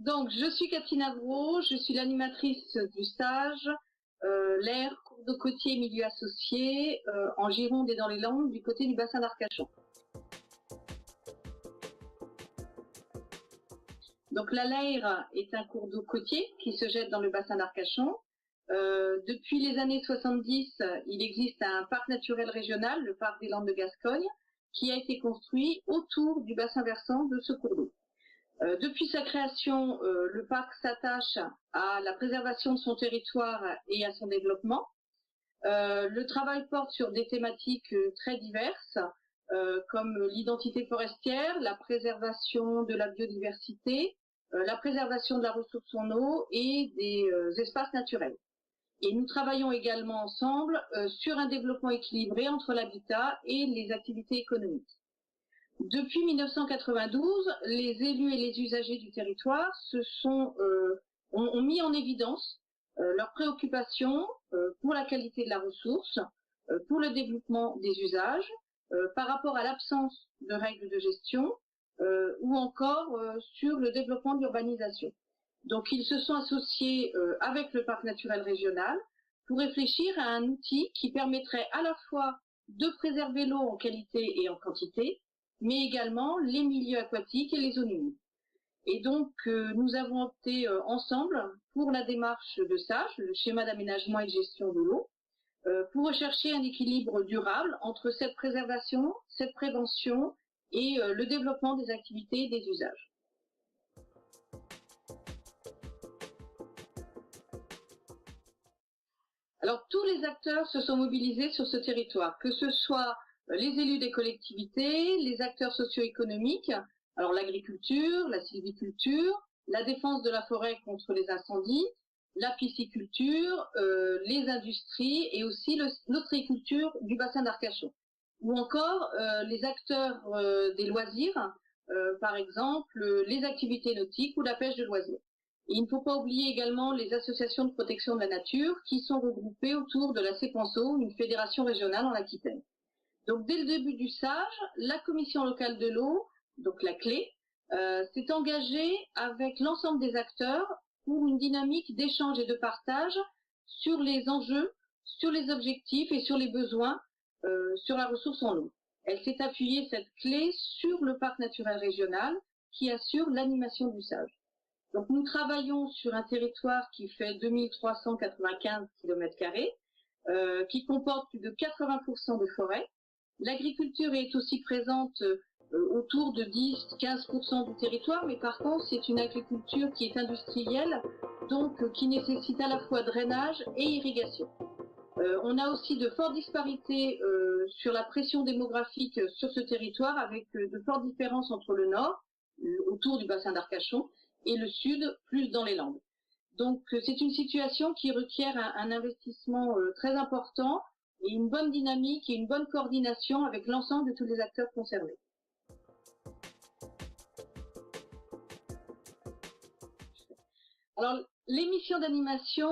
Donc, je suis Catherine Avraud, je suis l'animatrice du stage l'air, cours d'eau côtier, milieu associé, en Gironde et dans les Landes, du côté du bassin d'Arcachon. Donc, la Laire est un cours d'eau côtier qui se jette dans le bassin d'Arcachon. Depuis les années 70, il existe un parc naturel régional, le parc des Landes de Gascogne, qui a été construit autour du bassin versant de ce cours d'eau. Depuis sa création, le parc s'attache à la préservation de son territoire et à son développement. Le travail porte sur des thématiques très diverses, comme l'identité forestière, la préservation de la biodiversité, la préservation de la ressource en eau et des espaces naturels. Et nous travaillons également ensemble sur un développement équilibré entre l'habitat et les activités économiques. Depuis 1992, les élus et les usagers du territoire ont mis en évidence leurs préoccupations pour la qualité de la ressource, pour le développement des usages, par rapport à l'absence de règles de gestion ou encore sur le développement de l'urbanisation. Donc ils se sont associés avec le parc naturel régional pour réfléchir à un outil qui permettrait à la fois de préserver l'eau en qualité et en quantité, mais également les milieux aquatiques et les zones humides. Et donc, nous avons opté ensemble pour la démarche de SAGE, le schéma d'aménagement et de gestion de l'eau, pour rechercher un équilibre durable entre cette préservation, cette prévention et le développement des activités et des usages. Alors, tous les acteurs se sont mobilisés sur ce territoire, que ce soit les élus des collectivités, les acteurs socio-économiques, alors l'agriculture, la sylviculture, la défense de la forêt contre les incendies, la pisciculture, les industries et aussi l'ostréiculture du bassin d'Arcachon. Ou encore les acteurs des loisirs, par exemple les activités nautiques ou la pêche de loisirs. Et il ne faut pas oublier également les associations de protection de la nature qui sont regroupées autour de la CEPANSO, une fédération régionale en Aquitaine. Donc, dès le début du SAGE, la commission locale de l'eau, donc la CLÉ, s'est engagée avec l'ensemble des acteurs pour une dynamique d'échange et de partage sur les enjeux, sur les objectifs et sur les besoins sur la ressource en eau. Elle s'est appuyée, cette CLÉ, sur le parc naturel régional qui assure l'animation du SAGE. Donc, nous travaillons sur un territoire qui fait 2395 km², qui comporte plus de 80% de forêts. L'agriculture est aussi présente autour de 10-15% du territoire, mais par contre, c'est une agriculture qui est industrielle, donc qui nécessite à la fois drainage et irrigation. On a aussi de fortes disparités sur la pression démographique sur ce territoire, avec de fortes différences entre le nord, autour du bassin d'Arcachon, et le sud, plus dans les Landes. Donc, c'est une situation qui requiert un investissement très important et une bonne dynamique et une bonne coordination avec l'ensemble de tous les acteurs concernés. Alors, les missions d'animation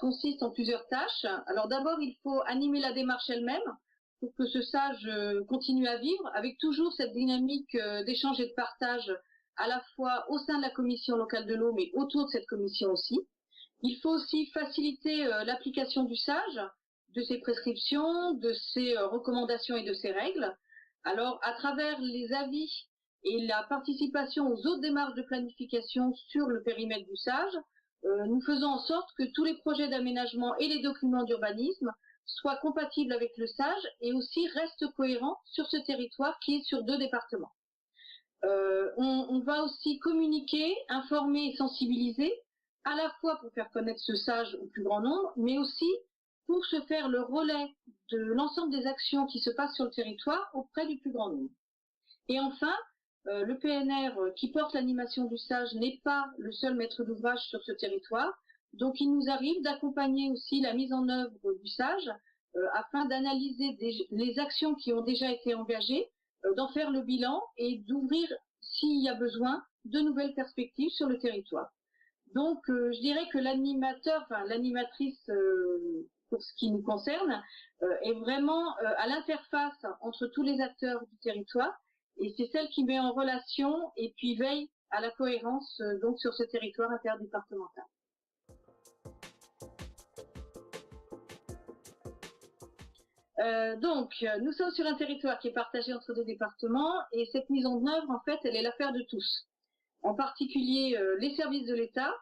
consistent en plusieurs tâches. Alors d'abord, il faut animer la démarche elle-même pour que ce stage continue à vivre, avec toujours cette dynamique d'échange et de partage à la fois au sein de la commission locale de l'eau, mais autour de cette commission aussi. Il faut aussi faciliter l'application du SAGE, de ses prescriptions, de ses recommandations et de ses règles. Alors, à travers les avis et la participation aux autres démarches de planification sur le périmètre du SAGE, nous faisons en sorte que tous les projets d'aménagement et les documents d'urbanisme soient compatibles avec le SAGE et aussi restent cohérents sur ce territoire qui est sur 2 départements. On va aussi communiquer, informer et sensibiliser, à la fois pour faire connaître ce SAGE au plus grand nombre, mais aussi pour se faire le relais de l'ensemble des actions qui se passent sur le territoire auprès du plus grand nombre. Et enfin, le PNR qui porte l'animation du SAGE n'est pas le seul maître d'ouvrage sur ce territoire, donc il nous arrive d'accompagner aussi la mise en œuvre du SAGE afin d'analyser les actions qui ont déjà été engagées, d'en faire le bilan et d'ouvrir, s'il y a besoin, de nouvelles perspectives sur le territoire. Donc, je dirais que l'animatrice, pour ce qui nous concerne, est vraiment à l'interface entre tous les acteurs du territoire, et c'est celle qui met en relation et puis veille à la cohérence donc sur ce territoire interdépartemental. Donc, nous sommes sur un territoire qui est partagé entre 2 départements et cette mise en œuvre, en fait, elle est l'affaire de tous. En particulier les services de l'État,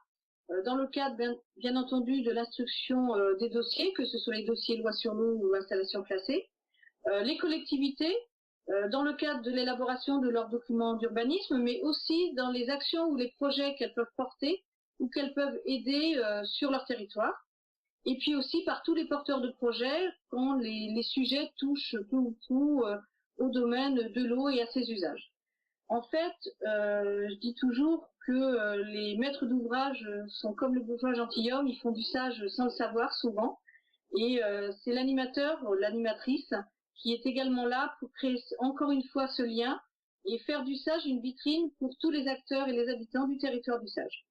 dans le cadre, bien entendu, de l'instruction des dossiers, que ce soit les dossiers loi sur l'eau ou installation classée, les collectivités, dans le cadre de l'élaboration de leurs documents d'urbanisme, mais aussi dans les actions ou les projets qu'elles peuvent porter ou qu'elles peuvent aider sur leur territoire. Et puis aussi par tous les porteurs de projets quand les sujets touchent tout au domaine de l'eau et à ses usages. En fait, je dis toujours que les maîtres d'ouvrage sont comme le bourgeois gentilhomme, ils font du sage sans le savoir souvent. Et c'est l'animateur ou l'animatrice qui est également là pour créer encore une fois ce lien et faire du sage une vitrine pour tous les acteurs et les habitants du territoire du sage.